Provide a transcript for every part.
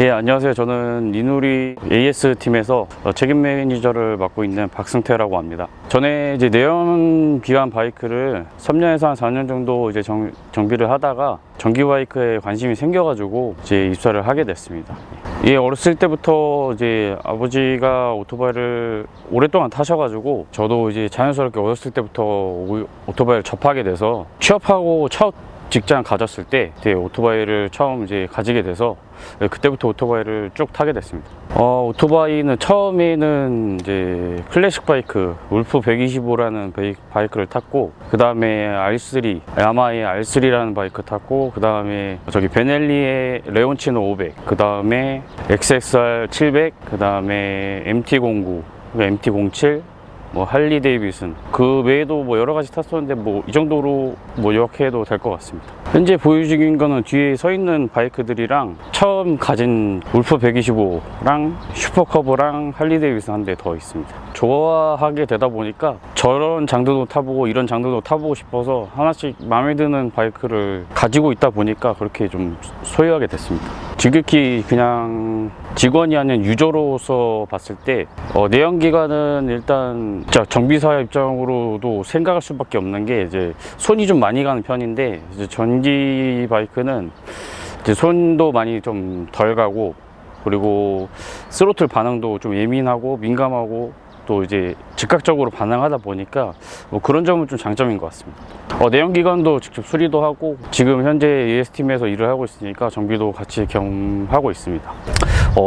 예, 안녕하세요. 저는 이누리 AS 팀에서 책임 매니저를 맡고 있는 박승태라고 합니다. 전에 이제 내연기관 바이크를 3년에서 한 4년 정도 이제 정비를 하다가 전기 바이크에 관심이 생겨가지고 이제 입사를 하게 됐습니다. 예, 어렸을 때부터 이제 아버지가 오토바이를 오랫동안 타셔가지고 저도 이제 자연스럽게 어렸을 때부터 오토바이를 접하게 돼서 취업하고 첫 직장 가졌을 때 오토바이를 처음 이제 가지게 돼서 그때부터 오토바이를 쭉 타게 됐습니다. 오토바이는 처음에는 이제 클래식 바이크 울프 125라는 바이크를 탔고, 그 다음에 R3, 야마의 R3라는 바이크 탔고, 그 다음에 저기 베넬리의 레온치노 500, 그 다음에 XSR 700, 그 다음에 MT09, MT07, 뭐 할리 데이비슨, 그 외에도 뭐 여러 가지 탔었는데 뭐 이 정도로 뭐 요약해도 될 것 같습니다. 현재 보유 중인 거는 뒤에 서 있는 바이크들이랑 처음 가진 울프 125랑 슈퍼커브랑 할리 데이비슨 한 대 더 있습니다. 좋아하게 되다 보니까 저런 장르도 타보고 이런 장르도 타보고 싶어서 하나씩 마음에 드는 바이크를 가지고 있다 보니까 그렇게 좀 소유하게 됐습니다. 지극히 그냥 직원이 아닌 유저로서 봤을 때 내연기관은 일단 정비사 입장으로도 생각할 수밖에 없는 게 이제 손이 좀 많이 가는 편인데, 이제 전기 바이크는 이제 손도 많이 좀 덜 가고, 그리고 스로틀 반응도 좀 예민하고 민감하고 또 이제 즉각적으로 반응하다 보니까 뭐 그런 점은 좀 장점인 것 같습니다. 내연기관도 직접 수리도 하고, 지금 현재 AS팀에서 일을 하고 있으니까 정비도 같이 겸하고 있습니다.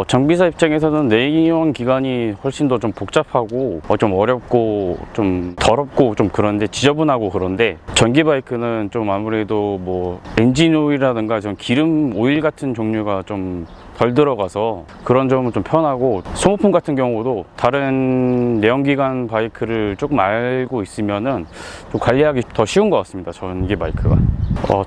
정비사 입장에서는 내연기관이 훨씬 더 좀 복잡하고 좀 어렵고 좀 더럽고 좀 그런데 지저분하고, 그런데 전기 바이크는 좀 아무래도 뭐 엔진 오일이라든가 좀 기름 오일 같은 종류가 좀 덜 들어가서 그런 점은 좀 편하고, 소모품 같은 경우도 다른 내연기관 바이크를 조금 알고 있으면은 좀 관리하기 더 쉬운 것 같습니다, 전기 바이크가.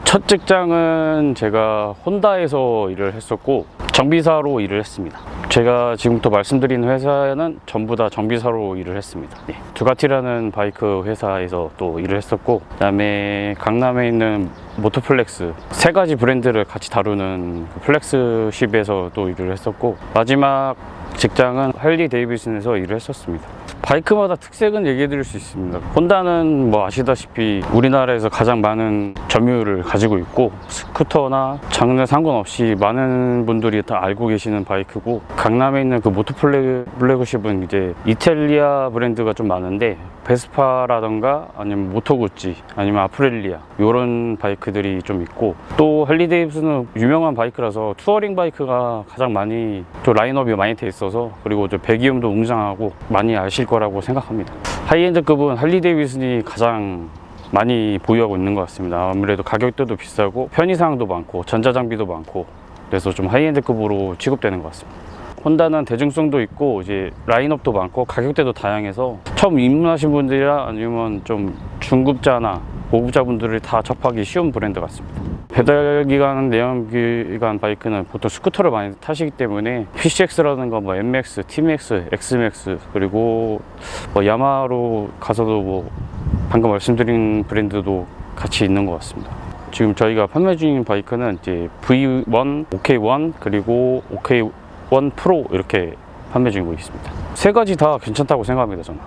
첫 직장은 제가 혼다에서 일을 했었고 정비사로 일을 했습니다. 제가 지금부터 말씀드리는 회사는 전부 다 정비사로 일을 했습니다. 네. 두가티라는 바이크 회사에서 또 일을 했었고, 그 다음에 강남에 있는 모토플렉스, 세 가지 브랜드를 같이 다루는 플렉스십에서 또 일을 했었고, 마지막 직장은 할리 데이비슨에서 일을 했었습니다. 바이크마다 특색은 얘기해 드릴 수 있습니다. 혼다는 뭐 아시다시피 우리나라에서 가장 많은 점유율을 가지고 있고, 스쿠터나 장르 상관없이 많은 분들이 다 알고 계시는 바이크고, 강남에 있는 그 모토플래그십은 이제 이탈리아 브랜드가 좀 많은데, 베스파라던가 아니면 모토구찌 아니면 아프렐리아 이런 바이크들이 좀 있고, 또 할리 데이비슨은 유명한 바이크라서 투어링 바이크가 가장 많이 또 라인업이 많이 돼 있어서, 그리고 저 배기음도 웅장하고 많이 아실 거라고 생각합니다. 하이엔드급은 할리 데이비슨이 가장 많이 보유하고 있는 것 같습니다. 아무래도 가격대도 비싸고 편의사항도 많고 전자장비도 많고, 그래서 좀 하이엔드급으로 취급되는 것 같습니다. 혼다는 대중성도 있고 이제 라인업도 많고 가격대도 다양해서 처음 입문하신 분들이나 아니면 좀 중급자나 고급자분들이 다 접하기 쉬운 브랜드 같습니다. 배달기관, 내연기관 바이크는 보통 스쿠터를 많이 타시기 때문에 PCX라든가 뭐 MX, TMX, XMAX, 그리고 뭐 야마로 가서도 뭐 방금 말씀드린 브랜드도 같이 있는 것 같습니다. 지금 저희가 판매 중인 바이크는 이제 V1, OK1, 그리고 OK1 프로 이렇게 판매 중이고 있습니다. 세 가지 다 괜찮다고 생각합니다, 저는.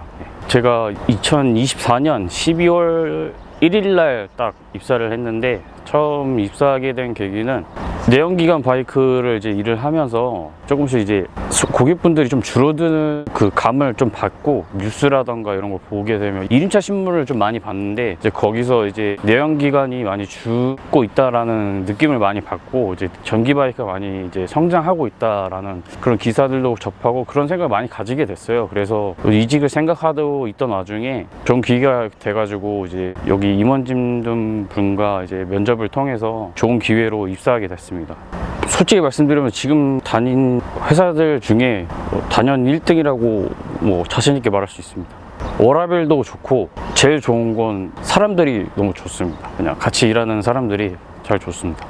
제가 2024년 12월 1일 날 딱 입사를 했는데, 처음 입사하게 된 계기는 내연기관 바이크를 이제 일을 하면서 조금씩 이제 고객분들이 좀 줄어드는 그 감을 좀 받고, 뉴스라던가 이런 걸 보게 되면 1인차 신문을 좀 많이 봤는데, 이제 거기서 이제 내연기관이 많이 죽고 있다라는 느낌을 많이 받고, 이제 전기 바이크가 많이 이제 성장하고 있다라는 그런 기사들도 접하고 그런 생각을 많이 가지게 됐어요. 그래서 이직을 생각하고 있던 와중에 좋은 기회가 돼가지고 이제 여기 임원진 분과 이제 면접을 통해서 좋은 기회로 입사하게 됐습니다. 솔직히 말씀드리면 지금 다닌 회사들 중에 단연 1등이라고 뭐 자신있게 말할 수 있습니다. 워라밸도 좋고, 제일 좋은 건 사람들이 너무 좋습니다. 그냥 같이 일하는 사람들이 잘 좋습니다.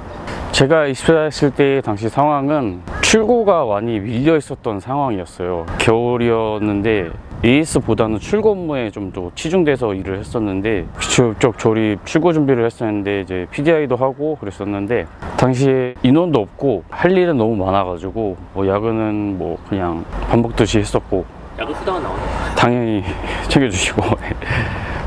제가 입사했을 때 당시 상황은 출고가 많이 밀려 있었던 상황이었어요. 겨울이었는데 AS보다는 출고 업무에 좀 더 치중돼서 일을 했었는데 직접 조립 출고 준비를 했었는데 이제 PDI도 하고 그랬었는데 당시에 인원도 없고 할 일은 너무 많아가지고 뭐 야근은 뭐 그냥 밥 먹듯이 했었고 야근 수당은 나오나요? 당연히 챙겨주시고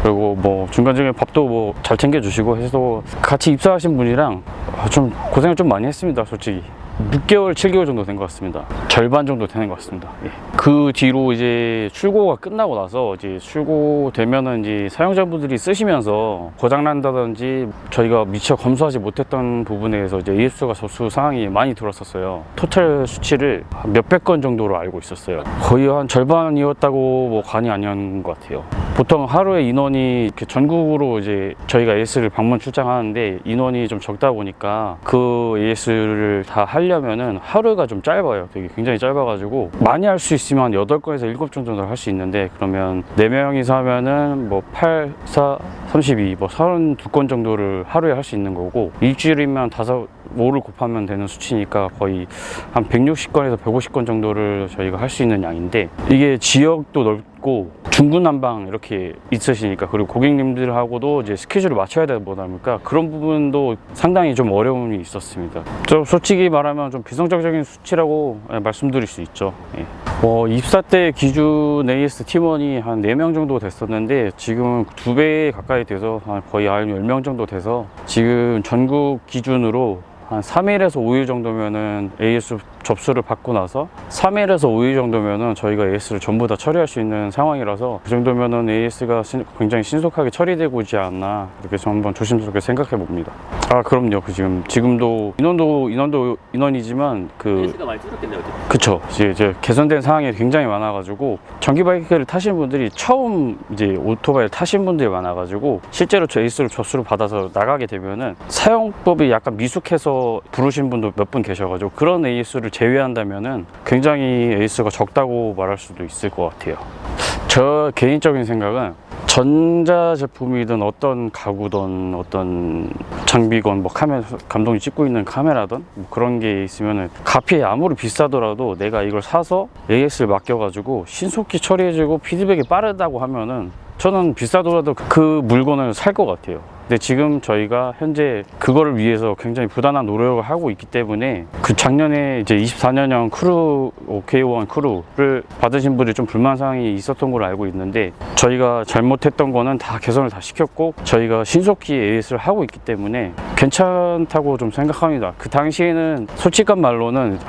그리고 뭐 중간중간 밥도 뭐 잘 챙겨주시고 해서 같이 입사하신 분이랑 좀 고생을 좀 많이 했습니다. 솔직히 6개월, 7개월 정도 된 것 같습니다. 절반 정도 되는 것 같습니다. 예. 그 뒤로 이제 출고가 끝나고 나서 이제 출고되면은 이제 사용자분들이 쓰시면서 고장난다든지 저희가 미처 검수하지 못했던 부분에 대해서 이제 AS가 접수 상황이 많이 들었었어요. 토탈 수치를 한 몇백 건 정도로 알고 있었어요. 거의 한 절반이었다고 뭐 관이 아니었는 것 같아요. 보통 하루에 인원이 이렇게 전국으로 이제 저희가 AS를 방문 출장하는데 인원이 좀 적다 보니까 그 AS를 다 하려면은 하루가 좀 짧아요. 되게 굉장히 짧아가지고 많이 할 수 있으면 한 8건에서 7건 정도 할 수 있는데 그러면 4명이서 하면은 뭐 8, 4, 32, 뭐 32건 정도를 하루에 할 수 있는 거고 일주일이면 5를 곱하면 되는 수치니까 거의 한 160건에서 150건 정도를 저희가 할 수 있는 양인데 이게 지역도 넓고 중구난방 이렇게 있으시니까 그리고 고객님들하고도 이제 스케줄을 맞춰야 되다 보니까 그런 부분도 상당히 좀 어려움이 있었습니다. 좀 솔직히 말하면 좀 비성적인 수치라고 말씀드릴 수 있죠. 예. 입사 때 기준 AS 팀원이 한 4명 정도 됐었는데 지금은 2배 가까이 돼서 거의 한 10명 정도 돼서 지금 전국 기준으로 한 3일에서 5일 정도면은 AS 접수를 받고 나서 3일에서 5일 정도면은 저희가 AS를 전부 다 처리할 수 있는 상황이라서 그 정도면은 AS가 굉장히 신속하게 처리되고 있지 않나 이렇게 좀 한번 조심스럽게 생각해 봅니다. 아 그럼요. 지금도 인원이지만 AS가 많이 줄었겠네요. 그쵸. 이제 개선된 상황이 굉장히 많아가지고 전기 바이크를 타신 분들이 처음 이제 오토바이를 타신 분들이 많아가지고 실제로 저 AS를 접수를 받아서 나가게 되면은 사용법이 약간 미숙해서 부르신 분도 몇 분 계셔가지고 그런 AS를 제외한다면은 굉장히 AS가 적다고 말할 수도 있을 것 같아요. 저 개인적인 생각은 전자 제품이든 어떤 가구든 어떤 장비건 뭐 카메라 감독이 찍고 있는 카메라든 뭐 그런 게 있으면은 값이 아무리 비싸더라도 내가 이걸 사서 AS를 맡겨가지고 신속히 처리해주고 피드백이 빠르다고 하면은 저는 비싸더라도 그 물건을 살 것 같아요. 근데 지금 저희가 현재 그거를 위해서 굉장히 부단한 노력을 하고 있기 때문에 그 작년에 이제 24년형 크루 OK1 크루를 받으신 분들이 좀 불만사항이 있었던 걸로 알고 있는데 저희가 잘못했던 거는 다 개선을 다 시켰고 저희가 신속히 AS를 하고 있기 때문에 괜찮다고 좀 생각합니다. 그 당시에는 솔직한 말로는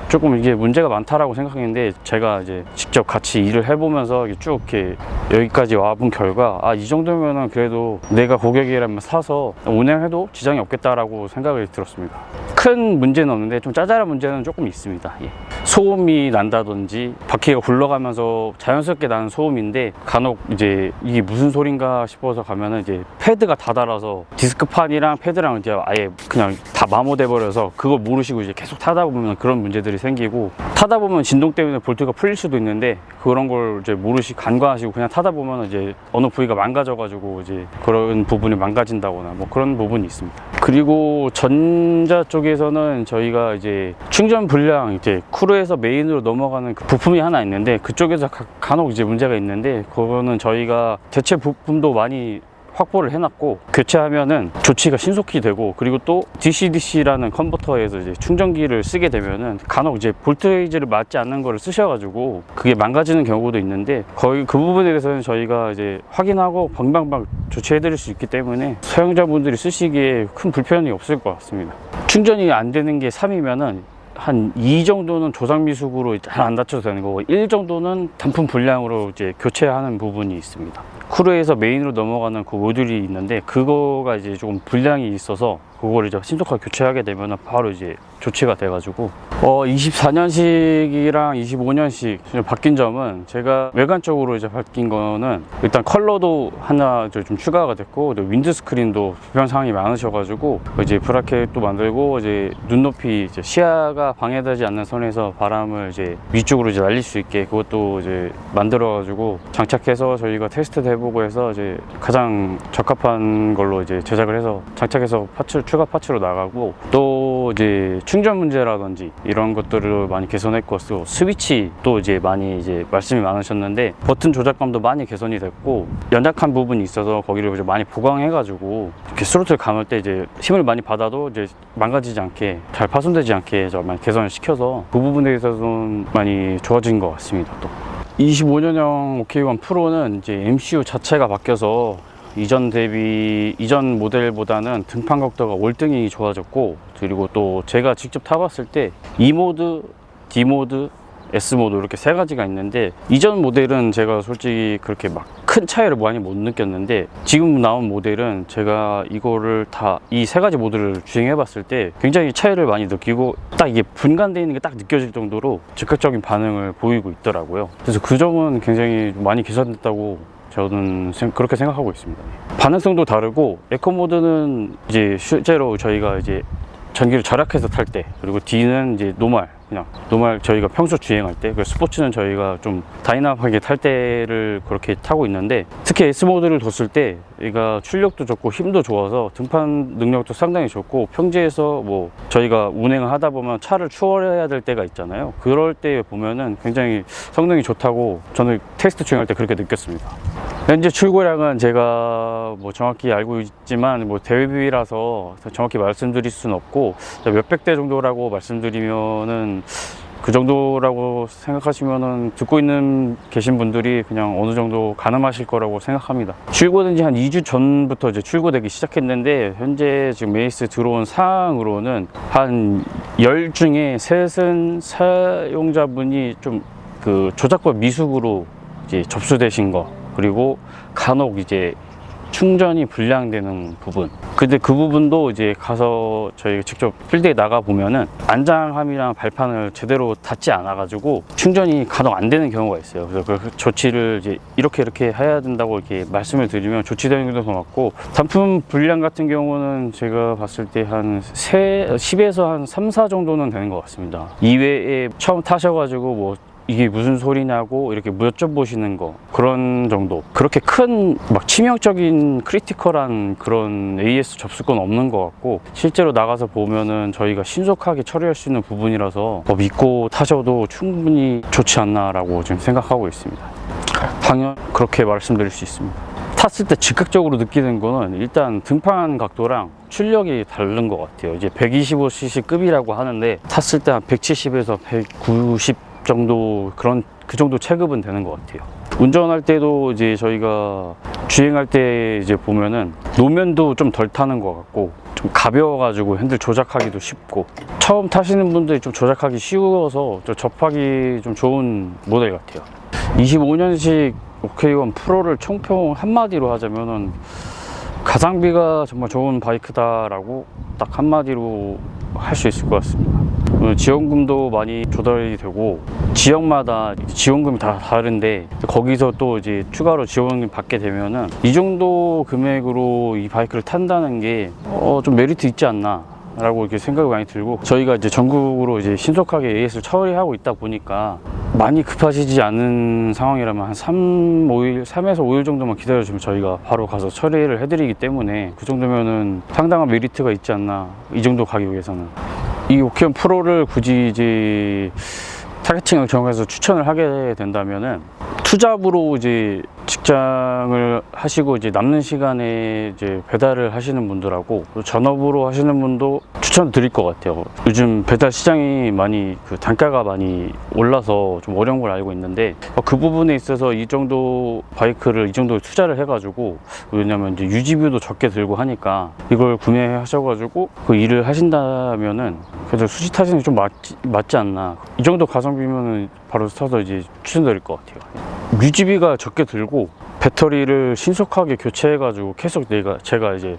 조금 이게 문제가 많다라고 생각했는데 제가 이제 직접 같이 일을 해보면서 쭉 이렇게 여기까지 와본 결과 이 정도면은 그래도 내가 고객이라면 사서 운행해도 지장이 없겠다라고 생각이 들었습니다. 큰 문제는 없는데 좀 짜잘한 문제는 조금 있습니다. 예. 소음이 난다든지 바퀴가 굴러가면서 자연스럽게 나는 소음인데 간혹 이제 이게 무슨 소린가 싶어서 가면은 이제 패드가 다 닳아서 디스크판이랑 패드랑 이제 아예 그냥 다 마모돼 버려서 그걸 모르시고 이제 계속 타다 보면 그런 문제들이 생기고 타다 보면 진동 때문에 볼트가 풀릴 수도 있는데 그런 걸 이제 간과하시고 그냥 타다 보면 이제 어느 부위가 망가져 가지고 이제 그런 부분이 망가진다거나 뭐 그런 부분이 있습니다. 그리고 전자 쪽에서는 저희가 이제 충전 불량 이제 크루에서 메인으로 넘어가는 그 부품이 하나 있는데 그쪽에서 간혹 이제 문제가 있는데 그거는 저희가 대체 부품도 많이 확보를 해놨고 교체하면은 조치가 신속히 되고 그리고 또 DC-DC라는 컨버터에서 이제 충전기를 쓰게 되면은 간혹 이제 볼테이지를 맞지 않는 거를 쓰셔가지고 그게 망가지는 경우도 있는데 거의 그 부분에 대해서는 저희가 이제 확인하고 방방방 조치해드릴 수 있기 때문에 사용자분들이 쓰시기에 큰 불편이 없을 것 같습니다. 충전이 안 되는 게 3이면은 한 2 정도는 조작 미숙으로 잘 안 닫혀도 되는 거고 1 정도는 단품 불량으로 이제 교체하는 부분이 있습니다. 크루에서 메인으로 넘어가는 그 모듈이 있는데 그거가 이제 조금 불량이 있어서 그거를 이제 신속하게 교체하게 되면 바로 이제 조치가 돼가지고 24년식이랑 25년식 바뀐 점은 제가 외관적으로 이제 바뀐 거는 일단 컬러도 하나 좀 추가가 됐고 윈드 스크린도 불편 사항이 많으셔가지고 이제 브라켓도 만들고 이제 눈높이 이제 시야가 방해되지 않는 선에서 바람을 이제 위쪽으로 이제 날릴 수 있게 그것도 이제 만들어가지고 장착해서 저희가 테스트도 해보고 해서 이제 가장 적합한 걸로 이제 제작을 해서 장착해서 추가 파츠로 나가고 또 이제 충전 문제라든지 이런 것들을 많이 개선했고, 스위치 또 이제 많이 이제 말씀이 많으셨는데 버튼 조작감도 많이 개선이 됐고, 연약한 부분이 있어서 거기를 이제 많이 보강해가지고 이렇게 스로틀 감을 때 이제 힘을 많이 받아도 이제 망가지지 않게, 잘 파손되지 않게 많이 개선을 시켜서 그 부분에 있어서는 많이 좋아진 것 같습니다. 또 25년형 OK1 프로는 이제 MCU 자체가 바뀌어서 이전 모델보다는 등판 각도가 월등히 좋아졌고, 그리고 또 제가 직접 타봤을 때 E 모드, D 모드, S 모드 이렇게 세 가지가 있는데, 이전 모델은 제가 솔직히 그렇게 막 큰 차이를 많이 못 느꼈는데, 지금 나온 모델은 제가 이거를 다 이 세 가지 모드를 주행해 봤을 때 굉장히 차이를 많이 느끼고, 딱 이게 분간되어 있는 게 딱 느껴질 정도로 즉각적인 반응을 보이고 있더라고요. 그래서 그 점은 굉장히 많이 개선됐다고 저는 그렇게 생각하고 있습니다. 반응성도 다르고, 에코 모드는 이제 실제로 저희가 이제 전기를 절약해서 탈 때, 그리고 D는 이제 노말 저희가 평소 주행할 때, 그리고 스포츠는 저희가 좀 다이나믹하게 탈 때를 그렇게 타고 있는데, 특히 S 모드를 뒀을 때 얘가 출력도 좋고 힘도 좋아서 등판 능력도 상당히 좋고, 평지에서 뭐 저희가 운행을 하다 보면 차를 추월해야 될 때가 있잖아요. 그럴 때 보면은 굉장히 성능이 좋다고 저는 테스트 주행할 때 그렇게 느꼈습니다. 현재 출고량은 제가 뭐 정확히 알고 있지만 뭐 대회비라서 정확히 말씀드릴 수는 없고, 몇백 대 정도라고 말씀드리면은 그 정도라고 생각하시면은 듣고 계신 분들이 그냥 어느 정도 가늠하실 거라고 생각합니다. 출고된 지 한 2주 전부터 이제 출고되기 시작했는데, 현재 지금 에이스 들어온 사항으로는 한 10 중에 3은 사용자분이 좀 그 조작법 미숙으로 이제 접수되신 거, 그리고 간혹 이제 충전이 불량되는 부분. 근데 그 부분도 이제 가서 저희 직접 필드에 나가 보면은 안장함이랑 발판을 제대로 닿지 않아 가지고 충전이 간혹 안 되는 경우가 있어요. 그래서 그 조치를 이제 이렇게 해야 된다고 이렇게 말씀을 드리면 조치되는 경우도 많고, 단품 불량 같은 경우는 제가 봤을 때 한 10에서 한 3, 4 정도는 되는 것 같습니다. 이외에 처음 타셔가지고 뭐 이게 무슨 소리냐고 이렇게 여쭤보시는 거, 그런 정도. 그렇게 큰 막 치명적인 크리티컬한 그런 AS 접수건 없는 것 같고, 실제로 나가서 보면은 저희가 신속하게 처리할 수 있는 부분이라서 믿고 타셔도 충분히 좋지 않나라고 지금 생각하고 있습니다. 당연 그렇게 말씀드릴 수 있습니다. 탔을 때 즉각적으로 느끼는 거는 일단 등판 각도랑 출력이 다른 것 같아요. 이제 125cc 급이라고 하는데 탔을 때 한 170에서 190 정도, 그 정도 체급은 되는 것 같아요. 운전할 때도 이제 저희가 주행할 때 이제 보면은 노면도 좀 덜 타는 것 같고, 좀 가벼워가지고 핸들 조작하기도 쉽고, 처음 타시는 분들이 좀 조작하기 쉬워서 좀 접하기 좀 좋은 모델 같아요. 25년식 OK1 프로를 총평 한마디로 하자면은 가성비가 정말 좋은 바이크다라고 딱 한마디로 할 수 있을 것 같습니다. 지원금도 많이 조달이 되고, 지역마다 지원금이 다 다른데 거기서 또 이제 추가로 지원금 받게 되면은 이 정도 금액으로 이 바이크를 탄다는 게 좀 메리트 있지 않나 라고 이렇게 생각이 많이 들고, 저희가 이제 전국으로 이제 신속하게 AS를 처리하고 있다 보니까 많이 급하시지 않은 상황이라면 한 3에서 5일 정도만 기다려주면 저희가 바로 가서 처리를 해드리기 때문에, 그 정도면은 상당한 메리트가 있지 않나, 이 정도 가격에서는. 이 OK1 프로를 굳이 이제 타겟팅을 정해서 추천을 하게 된다면은, 투잡으로 이제 직장을 하시고 이제 남는 시간에 이제 배달을 하시는 분들하고 전업으로 하시는 분도 추천드릴 것 같아요. 요즘 배달 시장이 많이 단가가 많이 올라서 좀 어려운 걸 알고 있는데, 그 부분에 있어서 이 정도 바이크를 이 정도 투자를 해가지고, 왜냐면 이제 유지비도 적게 들고 하니까 이걸 구매하셔가지고 그 일을 하신다면은 그래도 수시 타시는 게 좀 맞지 않나. 이 정도 가성비면은 바로 사서 이제 추천드릴 것 같아요. 유지비가 적게 들고 배터리를 신속하게 교체해가지고 계속 제가 이제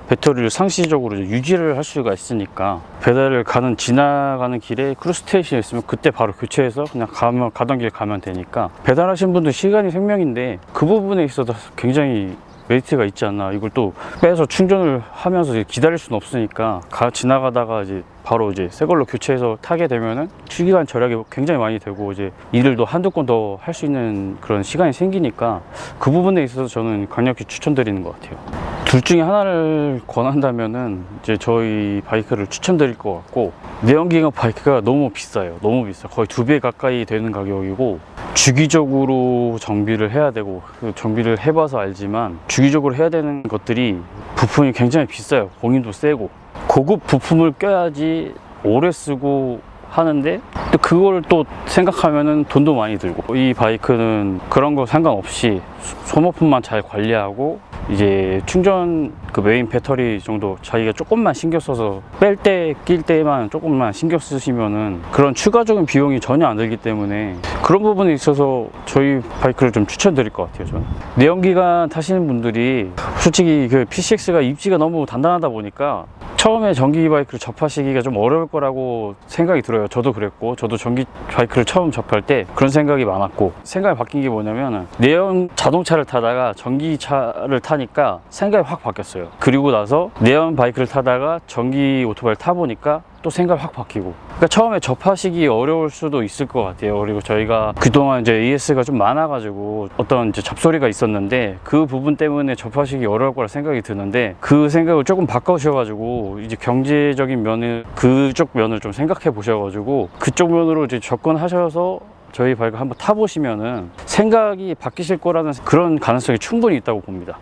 배터리를 상시적으로 유지를 할 수가 있으니까, 배달을 지나가는 길에 크루즈 스테이션에 있으면 그때 바로 교체해서 그냥 가던 길 가면 되니까, 배달하신 분들 시간이 생명인데 그 부분에 있어서 굉장히 메리트가 있지 않나. 이걸 또 빼서 충전을 하면서 이제 기다릴 수는 없으니까 지나가다가 이제 바로 이제 새 걸로 교체해서 타게 되면은 주기간 절약이 굉장히 많이 되고 이제 일을 또 한두 건 더 할 수 있는 그런 시간이 생기니까 그 부분에 있어서 저는 강력히 추천드리는 것 같아요. 둘 중에 하나를 권한다면은 이제 저희 바이크를 추천드릴 것 같고, 내연기관 바이크가 너무 비싸요. 너무 비싸. 거의 2배 가까이 되는 가격이고, 주기적으로 정비를 해야 되고, 그 정비를 해봐서 알지만 주기적으로 해야 되는 것들이 부품이 굉장히 비싸요. 공인도 세고 고급 부품을 껴야지 오래 쓰고 하는데, 또 그걸 또 생각하면은 돈도 많이 들고, 이 바이크는 그런 거 상관없이 소모품만 잘 관리하고 이제 충전 그 메인 배터리 정도 자기가 조금만 신경 써서 뺄 때 낄 때만 조금만 신경 쓰시면은 그런 추가적인 비용이 전혀 안 들기 때문에 그런 부분에 있어서 저희 바이크를 좀 추천드릴 것 같아요. 저는 내연기관 타시는 분들이 솔직히 그 PCX가 입지가 너무 단단하다 보니까 처음에 전기 바이크를 접하시기가 좀 어려울 거라고 생각이 들어요. 저도 그랬고, 저도 전기 바이크를 처음 접할 때 그런 생각이 많았고, 생각이 바뀐 게 뭐냐면 내연 자동차를 타다가 전기차를 타니까 생각이 확 바뀌었어요. 그리고 나서 내연 바이크를 타다가 전기 오토바이를 타보니까 또 생각이 확 바뀌고, 그러니까 처음에 접하시기 어려울 수도 있을 것 같아요. 그리고 저희가 그동안 이제 AS가 좀 많아가지고 어떤 이제 잡소리가 있었는데 그 부분 때문에 접하시기 어려울 거라 생각이 드는데, 그 생각을 조금 바꿔주셔가지고 이제 경제적인 면을, 그쪽 면을 좀 생각해 보셔가지고 그쪽 면으로 이제 접근하셔서 저희 바이크 한번 타보시면은 생각이 바뀌실 거라는 그런 가능성이 충분히 있다고 봅니다.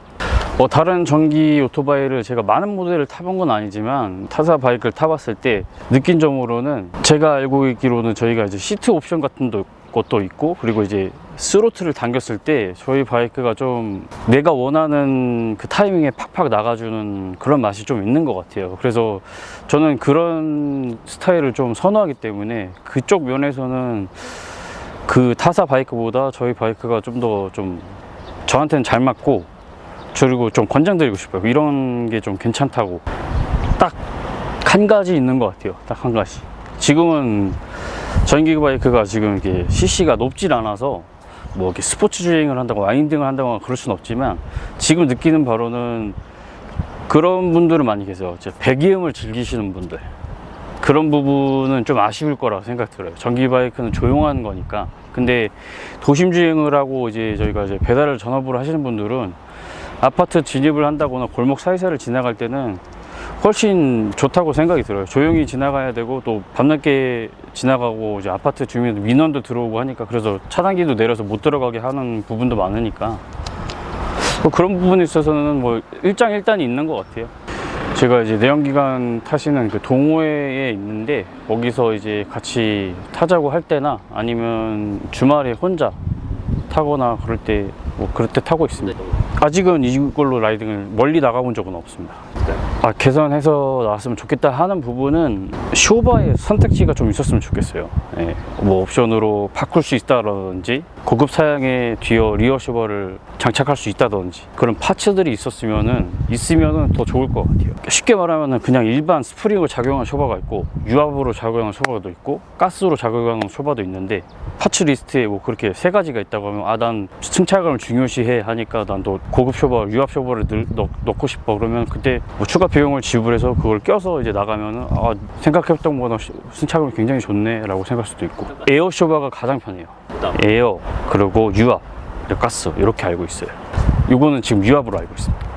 다른 전기 오토바이를 제가 많은 모델을 타본 건 아니지만 타사 바이크를 타봤을 때 느낀 점으로는, 제가 알고 있기로는 저희가 이제 시트 옵션 같은 것도 있고, 그리고 이제 스로틀을 당겼을 때 저희 바이크가 좀 내가 원하는 그 타이밍에 팍팍 나가주는 그런 맛이 좀 있는 것 같아요. 그래서 저는 그런 스타일을 좀 선호하기 때문에 그쪽 면에서는 그 타사 바이크보다 저희 바이크가 좀 더 좀 저한테는 잘 맞고, 그리고 좀 권장드리고 싶어요. 이런 게 좀 괜찮다고. 딱 한 가지 있는 것 같아요. 딱 한 가지. 지금은 전기 바이크가 지금 이게 CC가 높질 않아서 뭐 이렇게 스포츠 주행을 한다고 와인딩을 한다거나 그럴 수는 없지만, 지금 느끼는 바로는 그런 분들은 많이 계세요. 배기음을 즐기시는 분들, 그런 부분은 좀 아쉬울 거라고 생각 들어요. 전기 바이크는 조용한 거니까. 근데 도심 주행을 하고 이제 저희가 이제 배달을 전업으로 하시는 분들은 아파트 진입을 한다거나 골목 사이사이를 지나갈 때는 훨씬 좋다고 생각이 들어요. 조용히 지나가야 되고, 또 밤늦게 지나가고 이제 아파트 주민 민원도 들어오고 하니까, 그래서 차단기도 내려서 못 들어가게 하는 부분도 많으니까 그런 부분에 있어서는 뭐 일장일단이 있는 것 같아요. 제가 이제 내연기관 타시는 그 동호회에 있는데, 거기서 이제 같이 타자고 할 때나 아니면 주말에 혼자 타거나 그럴 때 그럴 때 타고 있습니다. 아직은 이걸로 라이딩을 멀리 나가본 적은 없습니다. 개선해서 나왔으면 좋겠다 하는 부분은 쇼바의 선택지가 좀 있었으면 좋겠어요. 예, 뭐 옵션으로 바꿀 수 있다든지, 고급 사양의 리어 쇼바를 장착할 수 있다든지, 그런 파츠들이 있으면은 더 좋을 것 같아요. 쉽게 말하면 그냥 일반 스프링으로 작용한 쇼바가 있고, 유압으로 작용하는 쇼바도 있고, 가스로 작용하는 쇼바도 있는데, 파츠 리스트에 뭐 그렇게 세 가지가 있다고 하면, 난 승차감을 중요시해 하니까 난 또 고급 쇼바, 유압 쇼바를 넣고 싶어. 그러면 그때 뭐 추가 비용을 지불해서 그걸 껴서 이제 나가면은, 생각했던 것보다 승차감이 굉장히 좋네 라고 생각할 수도 있고. 에어 쇼바가 가장 편해요. 에어, 그리고 유압, 그리고 가스, 이렇게 알고 있어요. 이거는 지금 유압으로 알고 있습니다.